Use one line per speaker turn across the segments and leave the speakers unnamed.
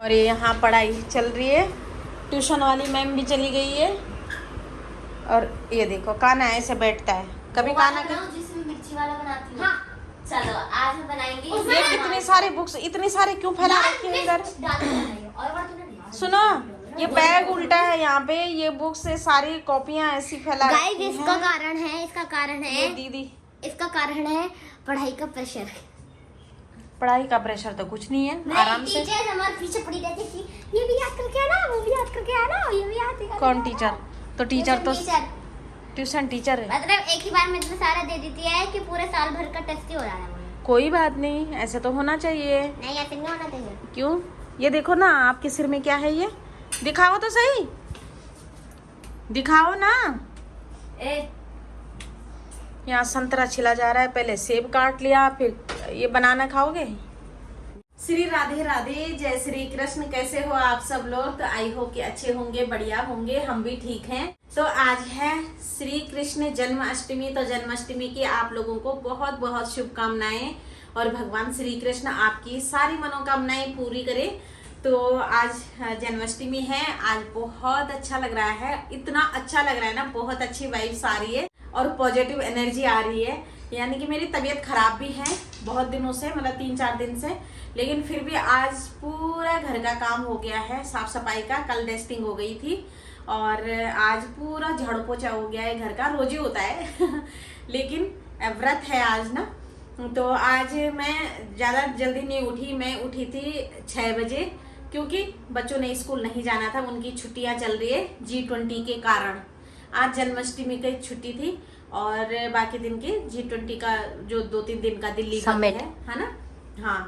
और ये यहाँ पढ़ाई चल रही है, ट्यूशन वाली मैम भी चली गई है। और ये देखो काना ऐसे बैठता है, कभी काना
जिसमें मिर्ची वाला बनाती हूँ। हाँ। चलो आज हम बनाएंगे।
ये इतनी सारी बुक्स, इतने सारे क्यों फैला रखे हैं इधर? सुनो, ये बैग उल्टा है यहाँ पे, ये बुक्स से सारी कॉपियाँ ऐसी फैला रखी हैं।
इसका कारण है
दीदी,
इसका कारण है पढ़ाई का प्रेशर।
पढ़ाई का प्रेशर तो कुछ नहीं है, आराम से।
टीचर हमारे पीछे पड़ी रहती थी, ये भी याद करके आना, वो भी याद करके आना, ये भी याद करके।
कौन टीचर? तो टीचर तो ट्यूशन टीचर है।
मतलब एक ही बार में इतना सारा दे देती है कि पूरे साल भर का टेस्ट ही हो रहा है।
कोई बात नहीं, ऐसे तो होना चाहिए।
नहीं ऐसे नहीं होना चाहिए।
क्यों? ये देखो ना, आपके सिर में क्या है? ये दिखाओ तो सही, दिखाओ ना। यहाँ संतरा छिला जा रहा है, पहले सेब काट लिया, फिर ये बनाना खाओगे। श्री राधे राधे, जय श्री कृष्ण। कैसे हो आप सब लोग? तो आई हो कि अच्छे होंगे, बढ़िया होंगे, हम भी ठीक हैं। तो आज है श्री कृष्ण जन्माष्टमी। तो जन्माष्टमी की आप लोगों को बहुत बहुत शुभकामनाएं, और भगवान श्री कृष्ण आपकी सारी मनोकामनाएं पूरी करे। तो आज जन्माष्टमी है, आज बहुत अच्छा लग रहा है, इतना अच्छा लग रहा है ना, बहुत अच्छी वाइब्स आ रही है और पॉजिटिव एनर्जी आ रही है। यानी कि मेरी तबीयत खराब भी है बहुत दिनों से, मतलब 3-4 दिन से, लेकिन फिर भी आज पूरा घर का काम हो गया है, साफ सफाई का। कल डस्टिंग हो गई थी और आज पूरा झाड़ू पोछा हो गया है घर का, रोज ही होता है लेकिन व्रत है आज ना। तो आज मैं ज़्यादा जल्दी नहीं उठी, मैं उठी थी 6 बजे, क्योंकि बच्चों ने स्कूल नहीं जाना था, उनकी छुट्टियां चल रही है G20 के कारण। आज जन्माष्टमी की छुट्टी थी और बाकी दिन की G20 का जो 2-3 दिन का दिल्ली का है ना। हाँ,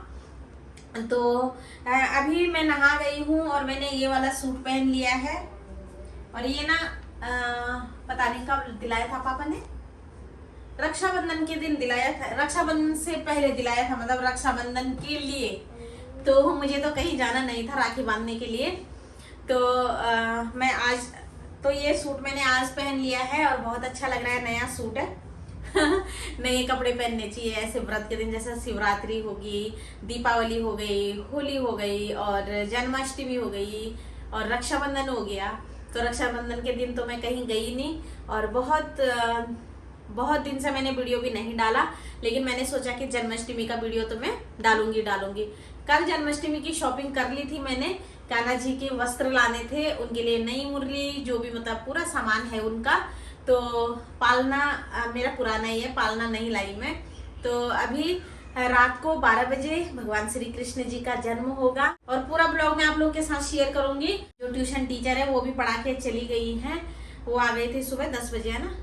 तो अभी मैं नहा गई हूँ और मैंने ये वाला सूट पहन लिया है। और ये ना पता नहीं कब दिलाया था पापा ने, रक्षाबंधन के दिन दिलाया था, रक्षाबंधन से पहले दिलाया था, मतलब रक्षाबंधन के लिए। तो मुझे तो कहीं जाना नहीं था राखी बांधने के लिए, तो मैं आज तो ये सूट मैंने आज पहन लिया है और बहुत अच्छा लग रहा है, नया सूट है नए कपड़े पहनने चाहिए ऐसे व्रत के दिन, जैसे शिवरात्रि होगी, दीपावली हो गई, होली हो गई और जन्माष्टमी हो गई और रक्षाबंधन हो गया। तो रक्षाबंधन के दिन तो मैं कहीं गई नहीं और बहुत दिन से मैंने वीडियो भी नहीं डाला, लेकिन मैंने सोचा कि जन्माष्टमी का वीडियो तो मैं डालूंगी। कल जन्माष्टमी की शॉपिंग कर ली थी मैंने, कान्हा जी के वस्त्र लाने थे, उनके लिए नई मुरली, जो भी मतलब पूरा सामान है उनका। तो पालना मेरा पुराना ही है, पालना नहीं लाई मैं। तो अभी रात को 12 बजे भगवान श्री कृष्ण जी का जन्म होगा और पूरा ब्लॉग मैं आप लोगों के साथ शेयर करूंगी। जो ट्यूशन टीचर है वो भी पढ़ा के चली गई हैं, वो आ गई थी सुबह 10 बजे, है ना,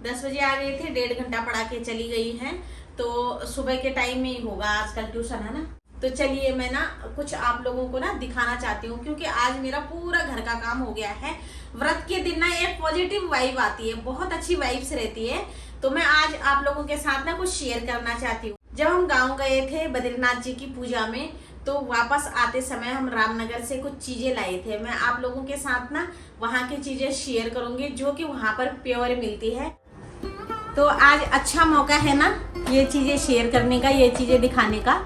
10 बजे आ गए थे, 1.5 घंटा पढ़ा के चली गई हैं। तो सुबह के टाइम में ही होगा आजकल ट्यूशन, है ना। तो चलिए मैं ना कुछ आप लोगों को ना दिखाना चाहती हूँ, क्योंकि आज मेरा पूरा घर का काम हो गया है। व्रत के दिन ना एक पॉजिटिव वाइब आती है, बहुत अच्छी वाइब्स रहती है। तो मैं आज आप लोगों के साथ ना कुछ शेयर करना चाहती हूँ। जब हम गाँव गए थे बद्रीनाथ जी की पूजा में, तो वापस आते समय हम रामनगर से कुछ चीजें लाए थे। मैं आप लोगों के साथ ना वहाँ की चीजें शेयर करूंगी, जो कि वहाँ पर प्योर मिलती है। तो आज अच्छा मौका है ना ये चीजें शेयर करने का, ये चीजें दिखाने का।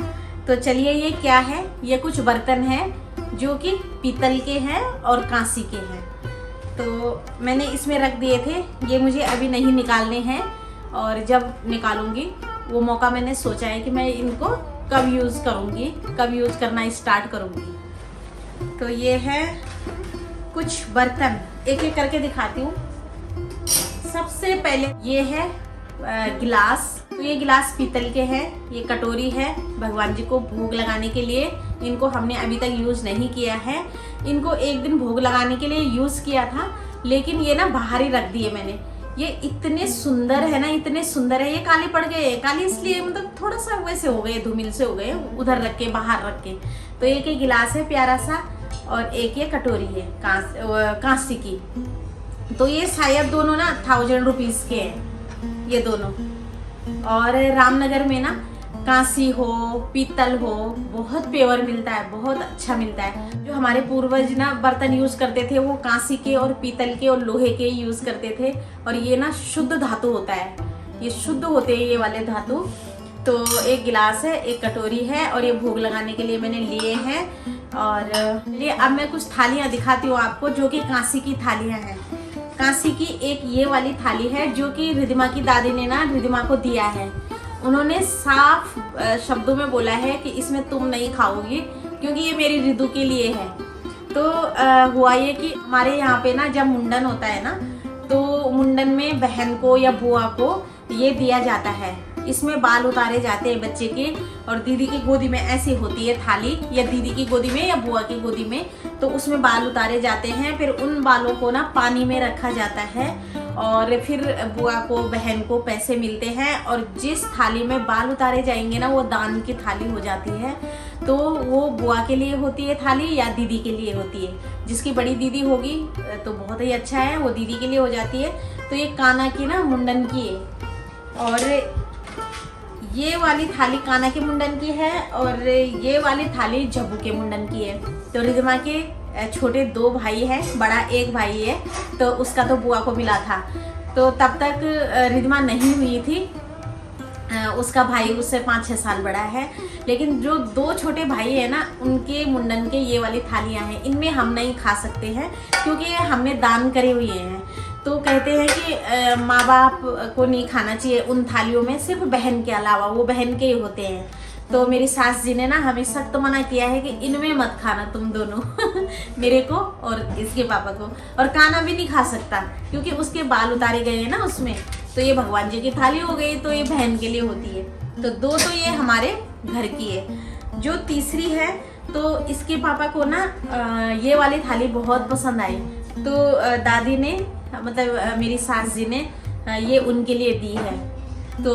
तो चलिए, ये क्या है? ये कुछ बर्तन है जो कि पीतल के हैं और कांसी के हैं। तो मैंने इसमें रख दिए थे, ये मुझे अभी नहीं निकालने हैं, और जब निकालूंगी वो मौका मैंने सोचा है कि मैं इनको कब यूज़ करूंगी, कब यूज़ करना स्टार्ट करूंगी। तो ये है कुछ बर्तन, एक एक करके दिखाती हूँ। सबसे पहले ये है गिलास। तो ये गिलास पीतल के हैं, ये कटोरी है भगवान जी को भोग लगाने के लिए। इनको हमने अभी तक यूज नहीं किया है, इनको एक दिन भोग लगाने के लिए यूज किया था, लेकिन ये ना बाहर ही रख दिए मैंने, ये इतने सुंदर है ना, इतने सुंदर है। ये काले पड़ गए, काले इसलिए मतलब थोड़ा सा वैसे हो गए, धूमिल से हो गए, उधर रख के बाहर रख के। तो एक एक गिलास है प्यारा सा, और एक ये कटोरी है कांसी की। तो ये शायद दोनों ना 1000 रुपीज के हैं ये दोनों। और रामनगर में ना कांसी हो पीतल हो बहुत प्योर मिलता है, बहुत अच्छा मिलता है। जो हमारे पूर्वज ना बर्तन यूज करते थे वो कांसी के और पीतल के और लोहे के यूज करते थे। और ये ना शुद्ध धातु होता है, ये शुद्ध होते हैं ये वाले धातु। तो एक गिलास है, एक कटोरी है, और ये भोग लगाने के लिए मैंने लिए हैं। और ये अब मैं कुछ थालियां दिखाती हूँ आपको जो कि कांसी की थालियां हैं। कांसी की एक ये वाली थाली है जो कि रिधिमा की दादी ने ना रिधिमा को दिया है। उन्होंने साफ शब्दों में बोला है कि इसमें तुम नहीं खाओगी क्योंकि ये मेरी रिधु के लिए है। तो हुआ ये कि हमारे यहाँ पे ना जब मुंडन होता है ना, तो मुंडन में बहन को या बुआ को ये दिया जाता है। इसमें बाल उतारे जाते हैं बच्चे के, और दीदी की गोदी में ऐसी होती है थाली, या दीदी की गोदी में या बुआ की गोदी में, तो उसमें बाल उतारे जाते हैं। फिर उन बालों को ना पानी में रखा जाता है, और फिर बुआ को बहन को पैसे मिलते हैं। और जिस थाली में बाल उतारे जाएंगे ना वो दान की थाली हो जाती है। तो वो बुआ के लिए होती है थाली या दीदी के लिए होती है। जिसकी बड़ी दीदी होगी तो बहुत ही अच्छा है, वो दीदी के लिए हो जाती है। तो ये काना की ना मुंडन की है, और ये वाली थाली काना के मुंडन की है, और ये वाली थाली झब्बू के मुंडन की है। तो रिधिमा के छोटे 2 भाई हैं, बड़ा एक भाई है, तो उसका तो बुआ को मिला था। तो तब तक रिधिमा नहीं हुई थी, उसका भाई उससे 5-6 साल बड़ा है। लेकिन जो 2 छोटे भाई है ना, उनके मुंडन के ये वाली थालियां हैं। इनमें हम नहीं खा सकते हैं क्योंकि हमने दान करे हुए हैं। तो कहते हैं कि माँ बाप को नहीं खाना चाहिए उन थालियों में, सिर्फ बहन के अलावा, वो बहन के ही होते हैं। तो मेरी सास जी ने ना हमें सख्त मना किया है कि इनमें मत खाना तुम दोनों मेरे को और इसके पापा को। और काना भी नहीं खा सकता क्योंकि उसके बाल उतारे गए हैं ना उसमें। तो ये भगवान जी की थाली हो गई, तो ये बहन के लिए होती है। तो 2 तो ये हमारे घर की है। जो तीसरी है तो इसके पापा को ना ये वाली थाली बहुत पसंद आई। तो दादी ने मतलब मेरी सास जी ने ये उनके लिए दी है। तो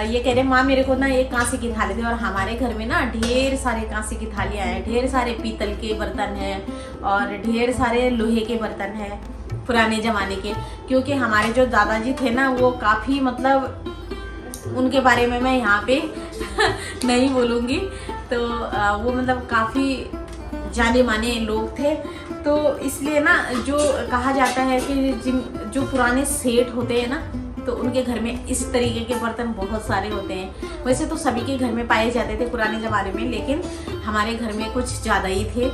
ये कह रहे माँ मेरे को ना ये कांसी की थाली थी। और हमारे घर में ना ढेर सारे कांसी की थालियाँ हैं, ढेर सारे पीतल के बर्तन हैं, और ढेर सारे लोहे के बर्तन हैं पुराने ज़माने के। क्योंकि हमारे जो दादाजी थे ना वो काफ़ी मतलब उनके बारे में मैं यहाँ पे नहीं बोलूँगी। तो वो मतलब काफ़ी जाने माने लोग थे। तो इसलिए ना जो कहा जाता है कि जो पुराने सेठ होते हैं ना, तो उनके घर में इस तरीके के बर्तन बहुत सारे होते हैं। वैसे तो सभी के घर में पाए जाते थे पुराने ज़माने में, लेकिन हमारे घर में कुछ ज़्यादा ही थे।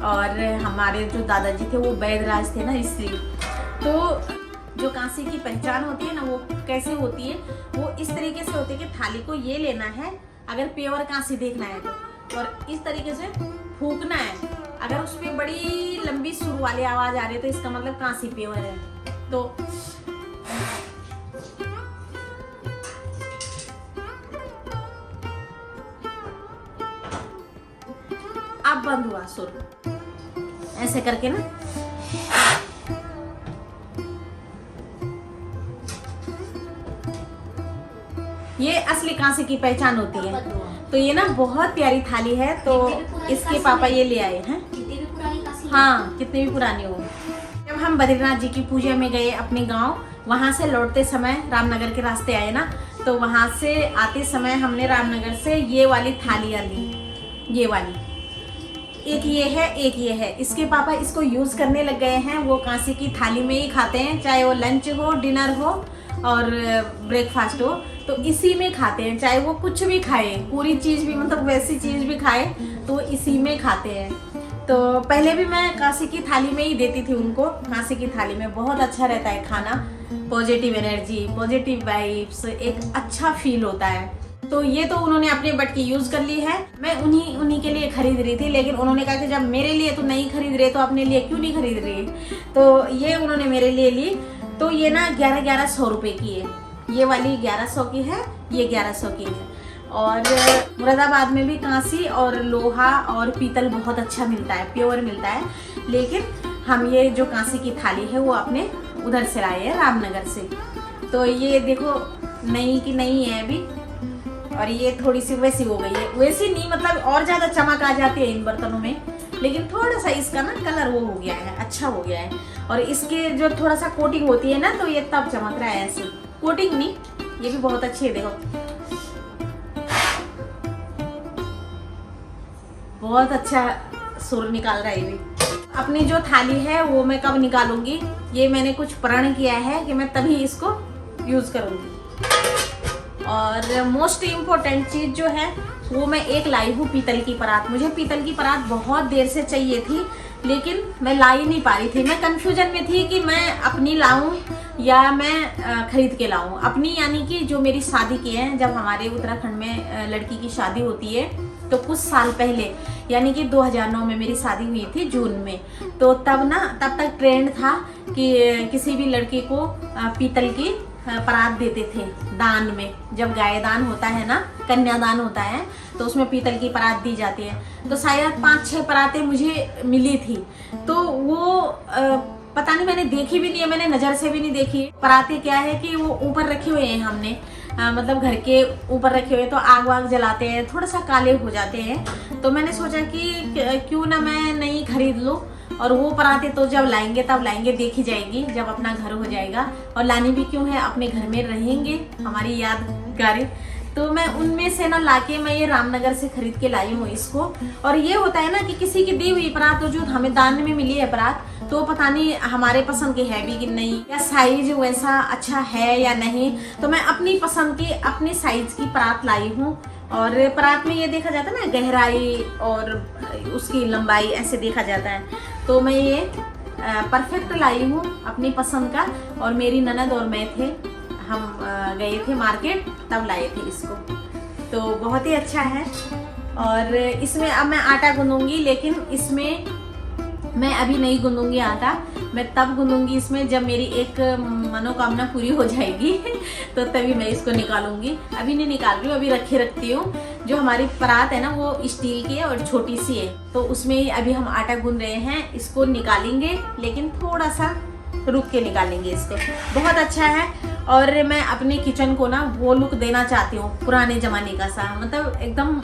और हमारे जो दादाजी थे वो वैदराज थे ना, इसलिए। तो जो कांसी की पहचान होती है ना वो कैसे होती है, वो इस तरीके से होती है कि थाली को ये लेना है अगर प्योर कांसी देखना है तो, और इस तरीके से फूकना है। अगर उस पर बड़ी लंबी सुर वाली आवाज आ रही है तो इसका मतलब कांसी प्योर है। तो अब बंद हुआ सुर, ऐसे करके ना। ये असली कांसे की पहचान होती है। तो ये ना बहुत प्यारी थाली है। तो इसके पापा ये ले आए हैं। हाँ, कितनी भी पुरानी हो। जब हम बद्रीनाथ जी की पूजा में गए अपने गांव, वहां से लौटते समय रामनगर के रास्ते आए ना, तो वहां से आते समय हमने रामनगर से ये वाली थालियां ली। ये वाली एक ये है, एक ये है। इसके पापा इसको यूज करने लग गए हैं। वो कांसे की थाली में ही खाते हैं, चाहे वो लंच हो, डिनर हो और ब्रेकफास्ट हो, तो इसी में खाते हैं। चाहे वो कुछ भी खाए, पूरी चीज भी मतलब वैसी चीज भी खाए तो इसी में खाते हैं। तो पहले भी मैं कांसे की थाली में ही देती थी उनको। कांसे की थाली में बहुत अच्छा रहता है खाना, पॉजिटिव एनर्जी, पॉजिटिव वाइब्स, एक अच्छा फील होता है। तो ये तो उन्होंने अपने बट की यूज कर ली है। मैं उन्हीं के लिए खरीद रही थी, लेकिन उन्होंने कहा कि जब मेरे लिए तो नहीं खरीद रहे तो अपने लिए क्यों नहीं खरीद रही। तो ये उन्होंने मेरे लिए ली। तो ये ना 1100 रुपए की है। ये वाली 1100 की है, ये 1100 की है। और मुरादाबाद में भी कांसी और लोहा और पीतल बहुत अच्छा मिलता है, प्योर मिलता है। लेकिन हम ये जो कांसी की थाली है वो अपने उधर से लाए हैं, रामनगर से। तो ये देखो नई की नई है अभी, और ये थोड़ी सी वैसी हो गई है। वैसी नहीं मतलब और ज्यादा चमक आ जाती है इन बर्तनों में, लेकिन थोड़ा सा इसका ना कलर वो हो गया है, अच्छा हो गया है। और इसके जो थोड़ा सा कोटिंग होती है ना, तो ये तब चमक रहा है ऐसे। कोटिंग नहीं, ये भी बहुत अच्छी है, देखो बहुत अच्छा सुर निकाल रहा है ये भी। अपनी जो थाली है वो मैं कब निकालूंगी, ये मैंने कुछ प्रण किया है कि मैं तभी इसको यूज करूंगी। और मोस्ट इम्पोर्टेंट चीज जो है वो मैं एक लाई हूँ पीतल की परात। मुझे पीतल की परात बहुत देर से चाहिए थी, लेकिन मैं ला ही नहीं पा रही थी। मैं कंफ्यूजन में थी कि मैं अपनी लाऊं या मैं खरीद के लाऊं। अपनी यानी कि जो मेरी शादी की है, जब हमारे उत्तराखंड में लड़की की शादी होती है तो कुछ साल पहले यानी कि 2009 में मेरी शादी हुई थी जून में। तो तब तक ट्रेंड था कि किसी भी लड़के को पीतल की परात देते थे दान में। जब गाय दान होता है ना, कन्यादान होता है, तो उसमें पीतल की परात दी जाती है। तो शायद 5-6 परातें मुझे मिली थी। तो वो पता नहीं, मैंने देखी भी नहीं है, मैंने नजर से भी नहीं देखी। परातें क्या है कि वो ऊपर रखे हुए हैं हमने, मतलब घर के ऊपर रखे हुए, तो आग वाग जलाते हैं, थोड़ा सा काले हो जाते हैं। तो मैंने सोचा कि क्यों ना मैं नई खरीद लूँ, और वो पराते तो जब लाएंगे तब लाएंगे, देखी जाएगी जब अपना घर हो जाएगा। और लानी भी क्यों है, अपने घर में रहेंगे, हमारी यादगारें। तो मैं उनमें से ना लाके मैं ये रामनगर से खरीद के लाई हूँ इसको। और ये होता है ना कि किसी की दी हुई परात, तो जो हमें दान में मिली है परात, तो पता नहीं हमारे पसंद की है भी कि नहीं, या साइज वैसा अच्छा है या नहीं। तो मैं अपनी पसंद की, अपनी साइज की परात लाई हूँ। और परात में ये देखा जाता है ना, गहराई और उसकी लंबाई ऐसे देखा जाता है। तो मैं ये परफेक्ट लाई हूँ अपनी पसंद का। और मेरी ननद और मैं थे, हम गए थे मार्केट, तब लाए थे इसको। तो बहुत ही अच्छा है। और इसमें अब मैं आटा गूंदूंगी, लेकिन इसमें मैं अभी नहीं गूंदूंगी आटा। मैं तब गूंदूंगी इसमें जब मेरी एक मनोकामना पूरी हो जाएगी तो तभी मैं इसको निकालूंगी। अभी नहीं निकाल रही हूँ, अभी रखे रखती हूँ। जो हमारी परात है ना वो स्टील की है और छोटी सी है, तो उसमें ही अभी हम आटा गूंद रहे हैं। इसको निकालेंगे, लेकिन थोड़ा सा रुक के निकालेंगे इसको। बहुत अच्छा है। और मैं अपने किचन को ना वो लुक देना चाहती हूँ पुराने जमाने का सा, मतलब एकदम,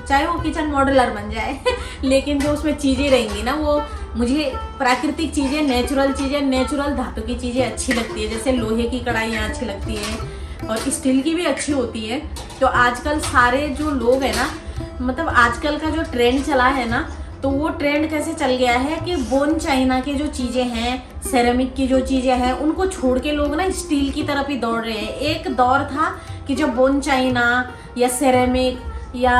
चाहे वो किचन मॉड्यूलर बन जाए लेकिन जो उसमें चीजें रहेंगी ना, वो मुझे प्राकृतिक चीजें, नेचुरल चीजें, नेचुरल धातु की चीजें अच्छी लगती है। जैसे लोहे की कढ़ाइयाँ अच्छी लगती है और स्टील की भी अच्छी होती है। तो आजकल सारे जो लोग हैं ना, मतलब आजकल का जो ट्रेंड चला है ना, तो वो ट्रेंड कैसे चल गया है कि बोन चाइना के जो चीजें हैं, सेरेमिक की जो चीजें हैं, उनको छोड़ के लोग ना स्टील की तरफ ही दौड़ रहे हैं। एक दौर था कि जब बोन चाइना या सेरेमिक या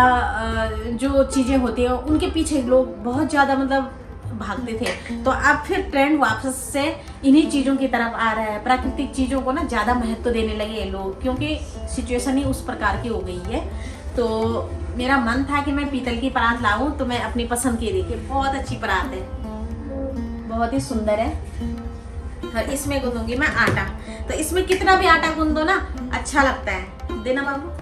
जो चीजें होती हैं उनके पीछे लोग बहुत ज्यादा मतलब भागते थे। तो अब फिर ट्रेंड वापस से इन्हीं चीजों की तरफ आ रहा है। प्राकृतिक चीजों को ना ज्यादा महत्व देने लगे हैं लोग, क्योंकि सिचुएशन ही उस प्रकार की हो गई है। तो मेरा मन था कि मैं पीतल की परात लाऊं, तो मैं अपनी पसंद की देखी, बहुत अच्छी परात है, बहुत ही सुंदर है। और इसमें गूंदूंगी मैं आटा। तो इसमें कितना भी आटा गूंदो ना अच्छा लगता है। देना बाबू,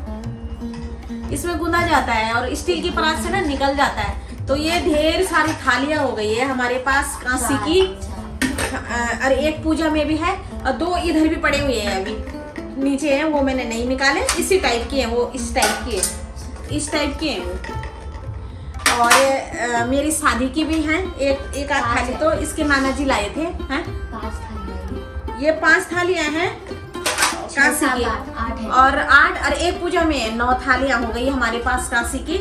इसमें गूंदा जाता है और स्टील की परात से ना निकल जाता है। तो ये ढेर सारी थालियां हो गई है हमारे पास कांसी की, और एक पूजा में भी है और 2 इधर भी पड़े हुए हैं, अभी नीचे हैं, वो मैंने नहीं निकाले। इसी टाइप की है वो, इस टाइप की है, इस टाइप की है वो। और मेरी शादी की भी है एक आध थाली, तो इसके नाना जी लाए थे। हैं
5 थालियां,
ये 5 थालियां हैं कांसी की, और 8 और एक पूजा में 9 थालियां हो गई हमारे पास कांसी की।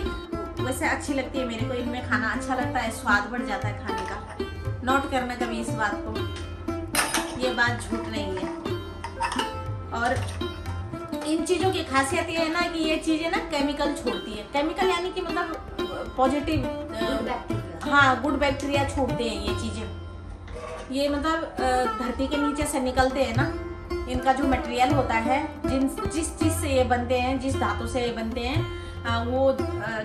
वैसे अच्छी लगती है मेरे को, इनमें खाना अच्छा लगता है, स्वाद बढ़ जाता है खाने का। नोट करना कभी इस बात को, ये बात झूठ नहीं है। और इन चीजों की खासियत ये है ना कि ये चीजें ना केमिकल छोड़ती है। केमिकल यानी कि मतलब पॉजिटिव, हाँ, गुड बैक्टीरिया छोड़ते हैं ये चीजें। ये मतलब धरती के नीचे से निकलते हैं ना, इनका जो मटेरियल होता है, जिस चीज से ये बनते हैं, जिस धातु से ये बनते हैं, वो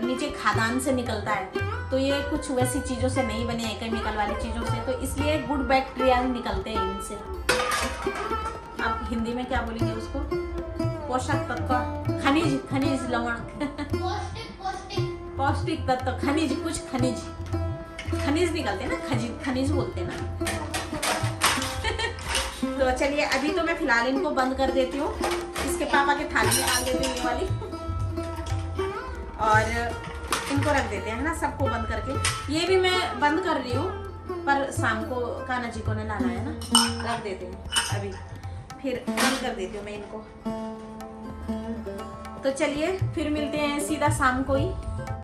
नीचे खादान से निकलता है। तो ये कुछ वैसी चीजों से नहीं बने हैं, केमिकल वाली चीजों से, तो इसलिए गुड बैक्टीरिया निकलते हैं इनसे। आप हिंदी में क्या बोलेंगे उसको? पोषक तत्व, खनिज लवण, पौष्टिक तत्व, खनिज, कुछ खनिज निकलते हैं ना, खनिज बोलते हैं ना। तो चलिए अभी तो मैं फिलहाल इनको बंद कर देती हूँ, इसके पापा के थाली में डाल देती हूँ ये वाली, और इनको रख देते हैं ना, सबको बंद करके। ये भी मैं बंद कर रही हूँ, पर शाम को कान्हा जी को लाना है ना, रख देते हैं अभी, फिर बंद कर देती हूँ मैं इनको। तो चलिए फिर मिलते हैं सीधा शाम को ही।